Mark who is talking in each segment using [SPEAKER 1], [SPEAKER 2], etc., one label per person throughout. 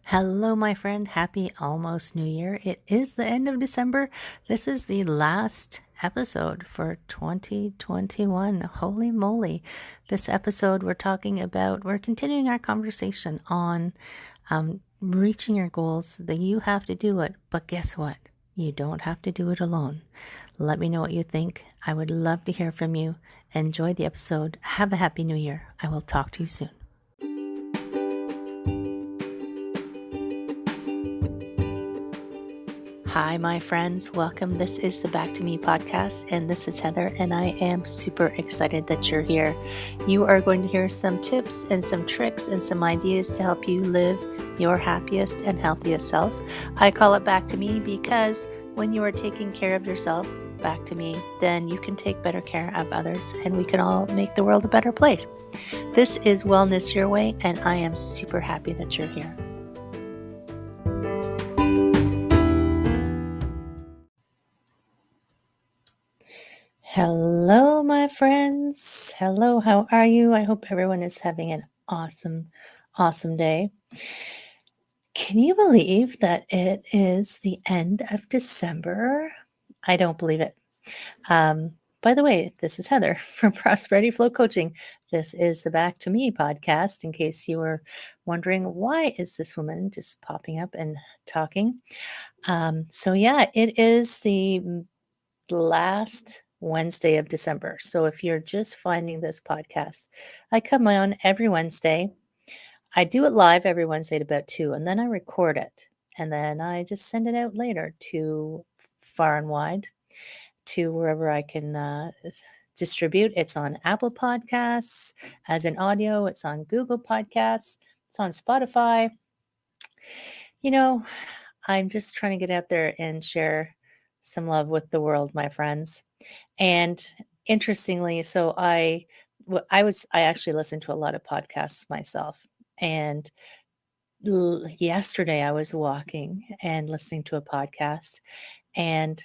[SPEAKER 1] Hello, my friend. Happy almost New Year. It is the end of December. This is the last episode for 2021. Holy moly. This episode, we're continuing our conversation on reaching your goals, that you have to do it. But guess what? You don't have to do it alone. Let me know what you think. I would love to hear from you. Enjoy the episode. Have a happy new year. I will talk to you soon. Hi, my friends. Welcome. This is the Back to Me podcast, and this is Heather, and I am super excited that you're here. You are going to hear some tips and some tricks and some ideas to help you live your happiest and healthiest self. I call it Back to Me because when you are taking care of yourself, back to me, then you can take better care of others, and we can all make the world a better place. This is Wellness Your Way, and I am super happy that you're here. Hello, my friends. Hello, how are you? I hope everyone is having an awesome day. Can you believe that it is the end of December? I don't believe it. By the way, this is Heather from Prosperity Flow Coaching. This is the Back to Me podcast, in case you were wondering, why is this woman just popping up and talking? It is the last Wednesday of December. So if you're just finding this podcast, I come on every Wednesday. I do it live every Wednesday at about 2, and then I record it. And then I just send it out later to far and wide, to wherever I can distribute. It's on Apple Podcasts as an audio. It's on Google Podcasts. It's on Spotify. You know, I'm just trying to get out there and share some love with the world, my friends. And interestingly, I actually listened to a lot of podcasts myself. And yesterday I was walking and listening to a podcast, and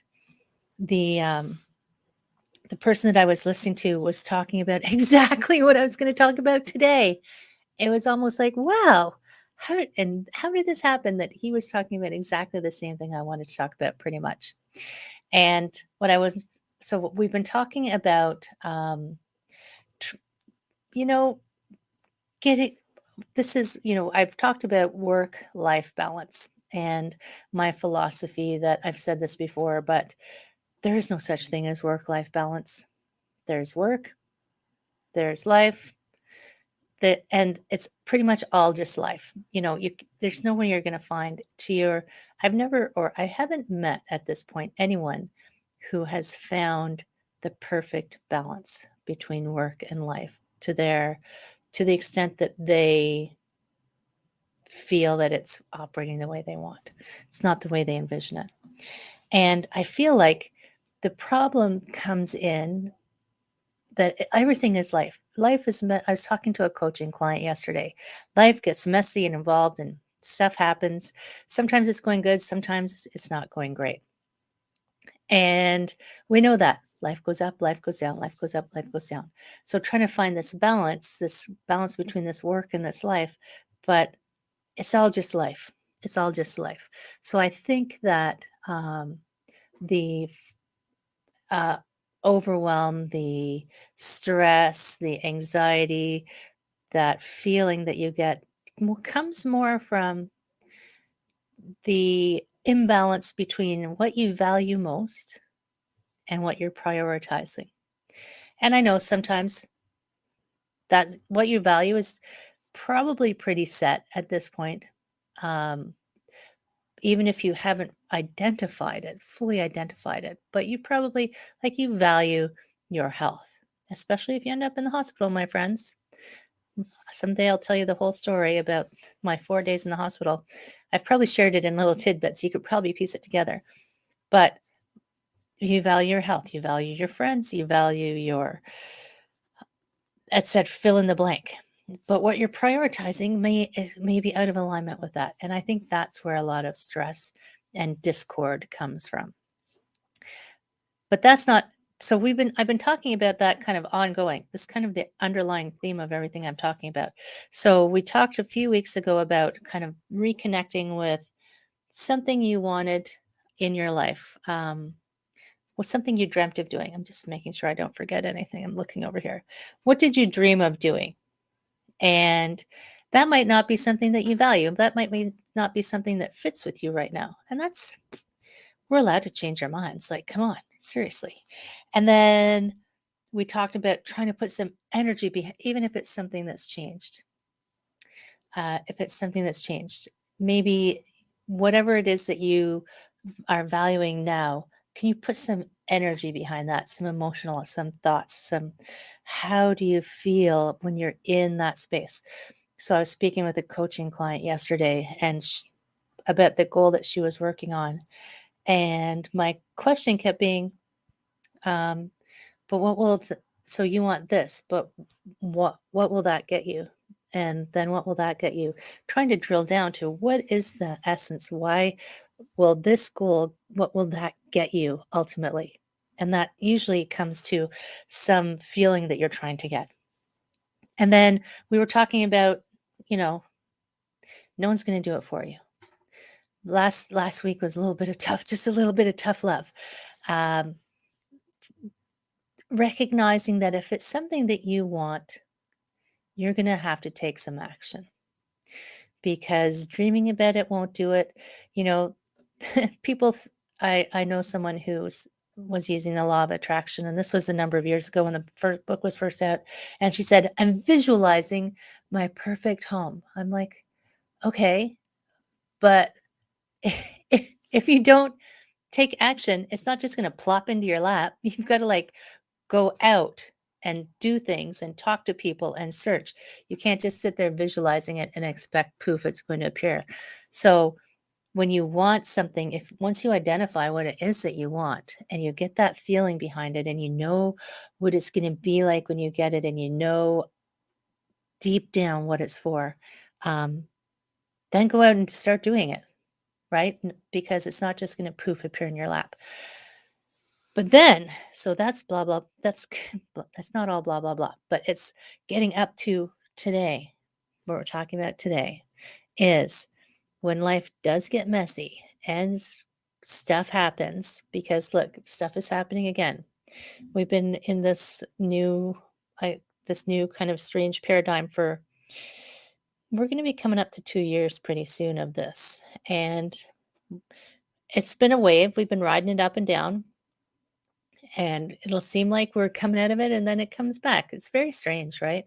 [SPEAKER 1] the person that I was listening to was talking about exactly what I was going to talk about today. It was almost like, wow, how did this happen that he was talking about exactly the same thing I wanted to talk about, pretty much. And we've been talking about, getting, I've talked about work-life balance and my philosophy that I've said this before, but there is no such thing as work-life balance. There's work, there's life, and it's pretty much all just life. There's no way you're going to find I haven't met at this point anyone who has found the perfect balance between work and life to the extent that they feel that it's operating the way they want. It's not the way they envision it. And I feel like the problem comes in that everything is life. I was talking to a coaching client yesterday. Life gets messy and involved, and stuff happens. Sometimes it's going good, sometimes it's not going great. And we know that life goes up, life goes down, life goes up, life goes down. So trying to find this balance between this work and this life, but it's all just life. It's all just life. So I think that the overwhelm, the stress, the anxiety, that feeling that you get comes more from the imbalance between what you value most and what you're prioritizing. And I know sometimes that what you value is probably pretty set at this point. Even if you haven't fully identified it, but you probably, you value your health, especially if you end up in the hospital, my friends. Someday I'll tell you the whole story about my 4 days in the hospital. I've probably shared it in little tidbits. You could probably piece it together. But you value your health, you value your friends, you value it said fill in the blank. But what you're prioritizing may be out of alignment with that. And I think that's where a lot of stress and discord comes from. But that's not So I've been talking about that kind of ongoing. This kind of the underlying theme of everything I'm talking about. So we talked a few weeks ago about kind of reconnecting with something you wanted in your life. Was something you dreamt of doing? I'm just making sure I don't forget anything. I'm looking over here. What did you dream of doing? And that might not be something that you value. That might not be something that fits with you right now. And that's, we're allowed to change our minds. Like, come on, seriously. And then we talked about trying to put some energy behind, even if it's something that's changed. If it's something that's changed, maybe whatever it is that you are valuing now, can you put some energy behind that, some emotional, some thoughts, some how do you feel when you're in that space? So I was speaking with a coaching client yesterday and about the goal that she was working on. And my question kept being, um, but what will so you want this, but what will that get you? And then what will that get you? Trying to drill down to what is the essence? Why will this goal, what will that get you ultimately? And that usually comes to some feeling that you're trying to get. And then we were talking about, you know, no one's going to do it for you. Last week was a little bit of tough, just a little bit of tough love. Um, Recognizing that if it's something that you want, you're going to have to take some action because dreaming about it won't do it. You know, people, I know someone was using the law of attraction, and this was a number of years ago when the first book was first out. And she said, I'm visualizing my perfect home. I'm like, okay, but if you don't take action, it's not just going to plop into your lap. You've got to like go out and do things and talk to people and search. You can't just sit there visualizing it and expect poof, it's going to appear. So when you want something, if once you identify what it is that you want and you get that feeling behind it and you know what it's going to be like when you get it and you know deep down what it's for, um, then go out and start doing it, right? Because it's not just going to poof appear in your lap. But then, so that's blah blah. That's not all blah blah blah. But it's getting up to today. What we're talking about today is when life does get messy and stuff happens. Because look, stuff is happening again. We've been in this new kind of strange paradigm for. We're going to be coming up to 2 years pretty soon of this, and it's been a wave. We've been riding it up and down. And it'll seem like we're coming out of it and then it comes back. It's very strange, right?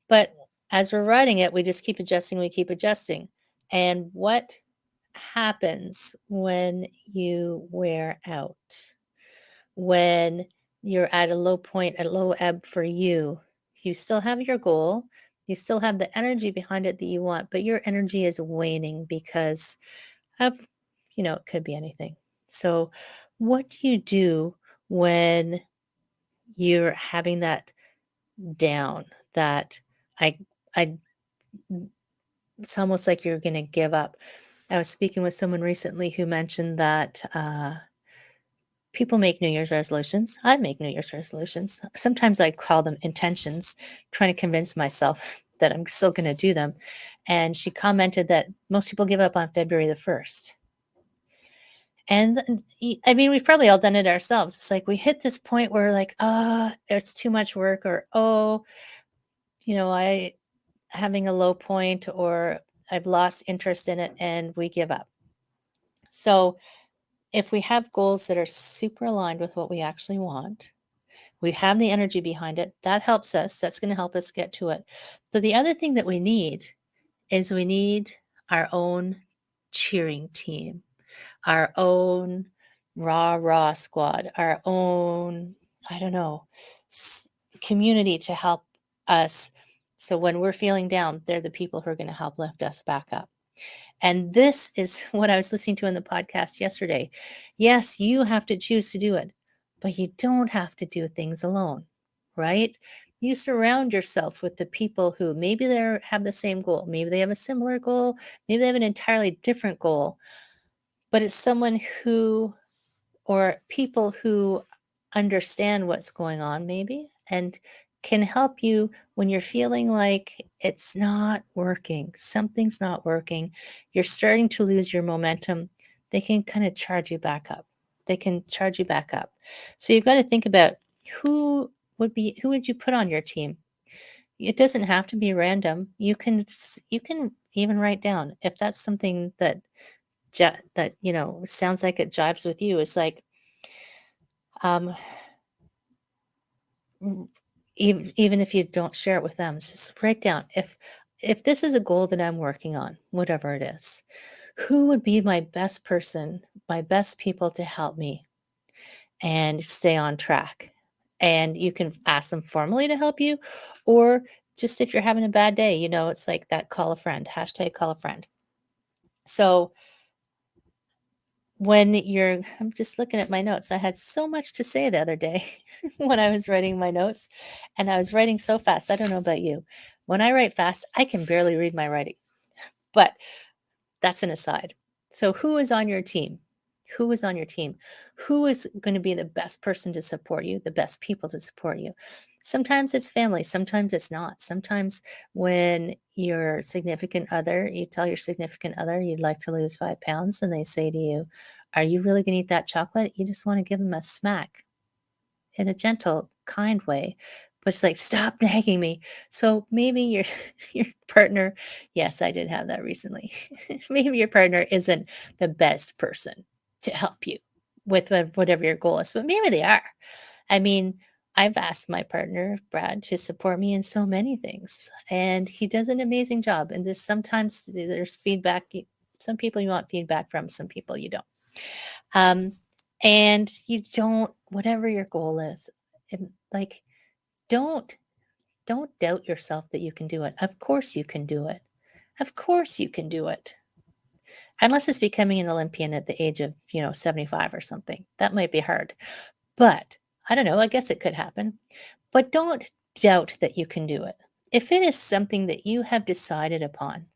[SPEAKER 1] But as we're writing it, we just keep adjusting, we keep adjusting. And what happens when you wear out? When you're at a low point, at low ebb for you, you still have your goal, you still have the energy behind it that you want, but your energy is waning because of, it could be anything. So, what do you do when you're having that down, that I I it's almost like you're gonna give up. I was speaking with someone recently who mentioned that, people make New Year's resolutions. I make New Year's resolutions. Sometimes I call them intentions, trying to convince myself that I'm still gonna do them, and she commented that most people give up on February the 1st. And I mean, we've probably all done it ourselves. It's like we hit this point where like, "Oh, it's too much work," or, "Oh, I having a low point," or "I've lost interest in it," and we give up. So, if we have goals that are super aligned with what we actually want, we have the energy behind it, that helps us. That's going to help us get to it. But the other thing that we need is we need our own cheering team, our own rah squad, our own, I don't know, community to help us. So when we're feeling down, they're the people who are going to help lift us back up. And this is what I was listening to in the podcast yesterday. Yes, you have to choose to do it, but you don't have to do things alone, right? You surround yourself with the people who maybe they have the same goal, maybe they have a similar goal, maybe they have an entirely different goal, but it's someone who or people who understand what's going on maybe and can help you when you're feeling like it's not working, something's not working, you're starting to lose your momentum, they can kind of charge you back up. They can charge you back up. So you've got to think about who would you put on your team? It doesn't have to be random. You can even write down if that's something that sounds like it jives with you. It's like um even if you don't share it with them, it's just write down if this is a goal that I'm working on, whatever it is, who would be my best person, my best people to help me and stay on track. And you can ask them formally to help you, or just if you're having a bad day, it's like that call a friend, hashtag call a friend. So I'm just looking at my notes. I had so much to say the other day when I was writing my notes, and I was writing so fast. I don't know about you. When I write fast, I can barely read my writing, but that's an aside. So, who is on your team? Who is on your team? Who is going to be the best person to support you, the best people to support you? Sometimes it's family, sometimes it's not. Sometimes when you tell your significant other you'd like to lose 5 pounds, and they say to you, "Are you really going to eat that chocolate?" You just want to give them a smack in a gentle, kind way. But it's like, "Stop nagging me." So maybe your your partner, yes, I did have that recently. Maybe your partner isn't the best person to help you with whatever your goal is, but maybe they are. I mean, I've asked my partner, Brad, to support me in so many things, and he does an amazing job. And there's feedback. Some people you want feedback from, some people you don't. Um, and you don't, whatever your goal is, like, don't don't doubt yourself that you can do it. Of course you can do it. Of course you can do it. Unless it's becoming an Olympian at the age of, 75 or something. That might be hard. But I don't know, I guess it could happen. But don't doubt that you can do it. If it is something that you have decided upon,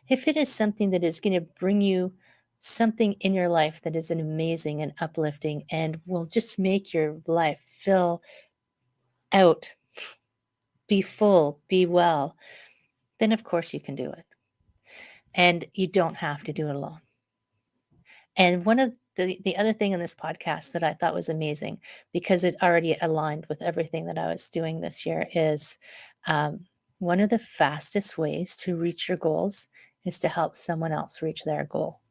[SPEAKER 1] if it is something that is going to bring you something in your life that is an amazing and uplifting and will just make your life fill out, be full, be well, then of course you can do it. And you don't have to do it alone. And one of the other thing in this podcast that I thought was amazing, because it already aligned with everything that I was doing this year, is one of the fastest ways to reach your goals is to help someone else reach their goal.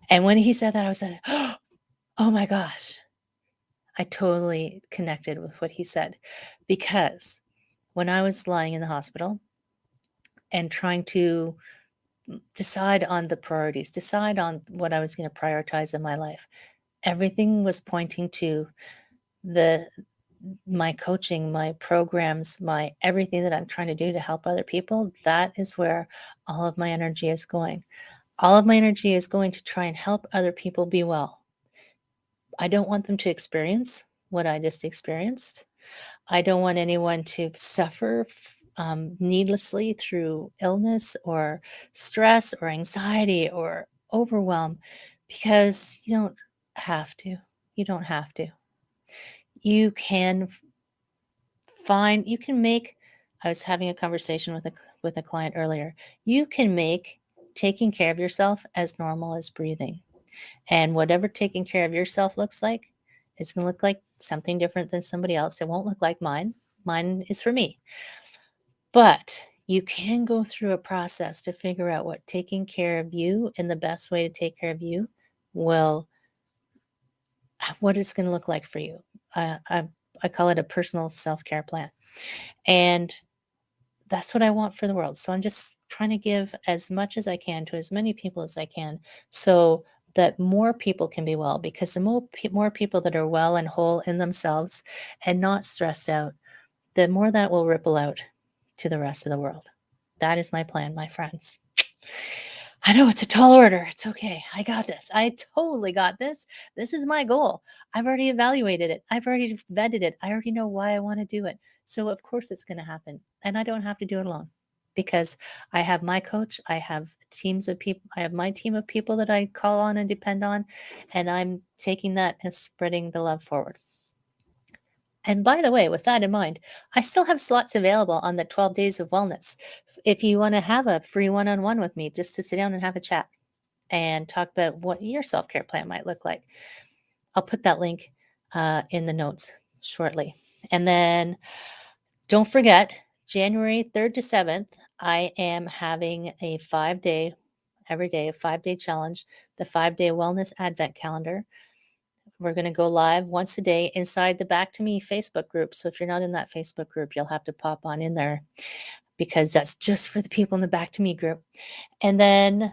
[SPEAKER 1] And when he said that, I was like, oh my gosh, I totally connected with what he said. Because when I was lying in the hospital and trying to decide on the priorities, decide on what I was going to prioritize in my life, everything was pointing to the my coaching, my programs, my everything that I'm trying to do to help other people. That is where all of my energy is going. All of my energy is going to try and help other people be well. I don't want them to experience what I just experienced. I don't want anyone to suffer needlessly through illness or stress or anxiety or overwhelm, because you don't have to. You don't have to. You can you can make, I was having a conversation with a client earlier. You can make taking care of yourself as normal as breathing. And whatever taking care of yourself looks like, it's going to look like something different than somebody else. It won't look like mine. Mine is for me. But you can go through a process to figure out what taking care of you and the best way to take care of you will, what it's going to look like for you. I call it a personal self-care plan. And that's what I want for the world. So I'm just trying to give as much as I can to as many people as I can, so that more people can be well, because the more people that are well and whole in themselves and not stressed out, the more that will ripple out to the rest of the world. That is my plan, my friends. I know it's a tall order. It's okay. I got this. I totally got this. This is my goal. I've already evaluated it. I've already vetted it. I already know why I want to do it. So, of course, it's going to happen. And I don't have to do it alone, because I have my coach. I have teams of people. I have my team of people that I call on and depend on. And I'm taking that and spreading the love forward. And by the way, with that in mind, I still have slots available on the 12 days of wellness. If you want to have a free one-on-one with me, just to sit down and have a chat and talk about what your self-care plan might look like. I'll put that link in the notes shortly. And then don't forget, January 3rd to 7th, I am having a 5-day, every day, a 5-day challenge, the 5-day wellness advent calendar. We're going to go live once a day inside the Back to Me Facebook group. So if you're not in that Facebook group, you'll have to pop on in there because that's just for the people in the Back to Me group. And then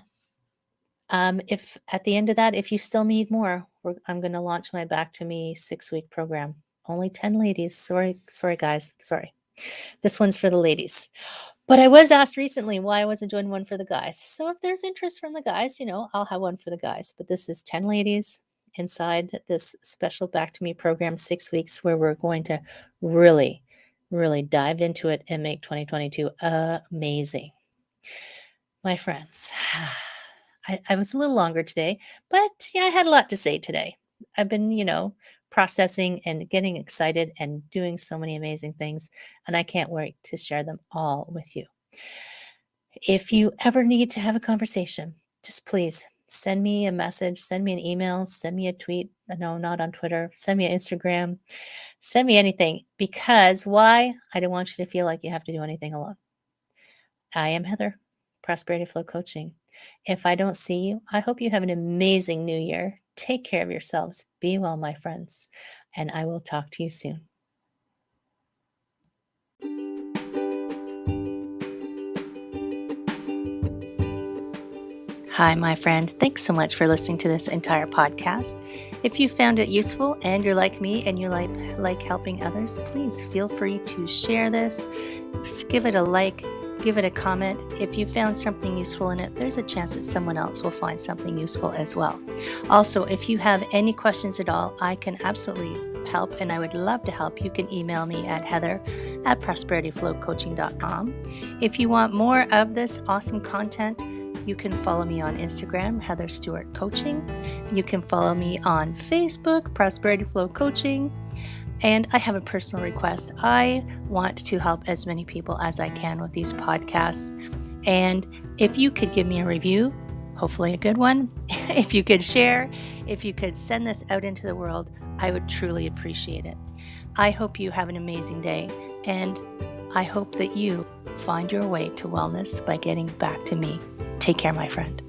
[SPEAKER 1] if at the end of that, if you still need more, I'm going to launch my Back to Me 6-week program. Only 10 ladies. Sorry, guys. Sorry. This one's for the ladies. But I was asked recently why I wasn't doing one for the guys. So if there's interest from the guys, I'll have one for the guys. But this is 10 ladies inside this special Back to Me program, 6 weeks, where we're going to really, really dive into it and make 2022 amazing. My friends, I was a little longer today, but yeah, I had a lot to say today. I've been, processing and getting excited and doing so many amazing things, and I can't wait to share them all with you. If you ever need to have a conversation, just please send me a message, send me an email, send me a tweet. No, not on Twitter. Send me an Instagram. Send me anything, because why? I don't want you to feel like you have to do anything alone. I am Heather, Prosperity Flow Coaching. If I don't see you, I hope you have an amazing new year. Take care of yourselves. Be well, my friends, and I will talk to you soon. Hi, my friend. Thanks so much for listening to this entire podcast. If you found it useful and you're like me and you like helping others, please feel free to share this. Just give it a like. Give it a comment. If you found something useful in it, there's a chance that someone else will find something useful as well. Also, if you have any questions at all, I can absolutely help, and I would love to help. You can email me at heather@prosperityflowcoaching.com. If you want more of this awesome content, you can follow me on Instagram, Heather Stewart Coaching. You can follow me on Facebook, Prosperity Flow Coaching. And I have a personal request. I want to help as many people as I can with these podcasts. And if you could give me a review, hopefully a good one, if you could share, if you could send this out into the world, I would truly appreciate it. I hope you have an amazing day, and I hope that you find your way to wellness by getting back to me. Take care, my friend.